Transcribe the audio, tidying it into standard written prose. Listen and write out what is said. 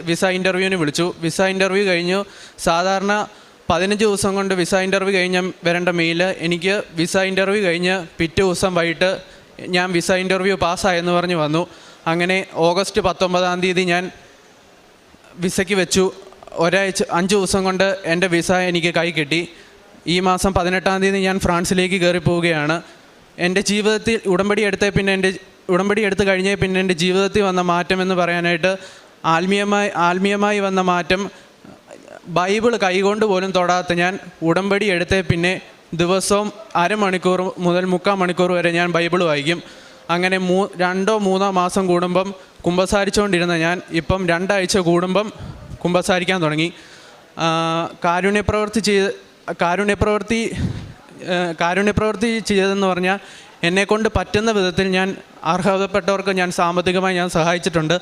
Visa ഇൻ്റർവ്യൂവിന് വിളിച്ചു. Visa interview കഴിഞ്ഞു. സാധാരണ 15 ദിവസം കൊണ്ട് വിസ ഇൻ്റർവ്യൂ കഴിഞ്ഞ് വരേണ്ട മെയിൽ എനിക്ക് വിസ ഇൻ്റർവ്യൂ കഴിഞ്ഞ് പിറ്റേ ദിവസം വൈകിട്ട് ഞാൻ വിസ ഇൻ്റർവ്യൂ പാസ്സായെന്ന് പറഞ്ഞ് വന്നു. അങ്ങനെ ഓഗസ്റ്റ് 19 ഞാൻ വിസയ്ക്ക് വെച്ചു. 5 ദിവസം കൊണ്ട് എൻ്റെ വിസ എനിക്ക് കൈ കിട്ടി. ഈ മാസം 18 ഞാൻ ഫ്രാൻസിലേക്ക് കയറി പോവുകയാണ്. എൻ്റെ ജീവിതത്തിൽ ഉടമ്പടി എടുത്ത് കഴിഞ്ഞേ പിന്നെ എൻ്റെ ജീവിതത്തിൽ വന്ന മാറ്റം എന്ന് പറയാനായിട്ട് ആത്മീയമായി വന്ന മാറ്റം, ബൈബിൾ കൈകൊണ്ട് പോലും തൊടാത്ത ഞാൻ ഉടമ്പടി എടുത്തേ പിന്നെ ദിവസവും അരമണിക്കൂർ മുതൽ 3/4 മണിക്കൂർ വരെ ഞാൻ ബൈബിൾ വായിക്കും. അങ്ങനെ 2-3 മാസം കൂടുമ്പം കുമ്പസാരിച്ചുകൊണ്ടിരുന്ന ഞാൻ ഇപ്പം 2 ആഴ്ച കൂടുമ്പം കുമ്പസാരിക്കാൻ തുടങ്ങി. കാരുണ്യപ്രവൃത്തി ചെയ്തതെന്ന് പറഞ്ഞാൽ എന്നെക്കൊണ്ട് പറ്റുന്ന വിധത്തിൽ ഞാൻ അർഹതപ്പെട്ടവർക്ക് ഞാൻ സാമ്പത്തികമായി ഞാൻ സഹായിച്ചിട്ടുണ്ട്.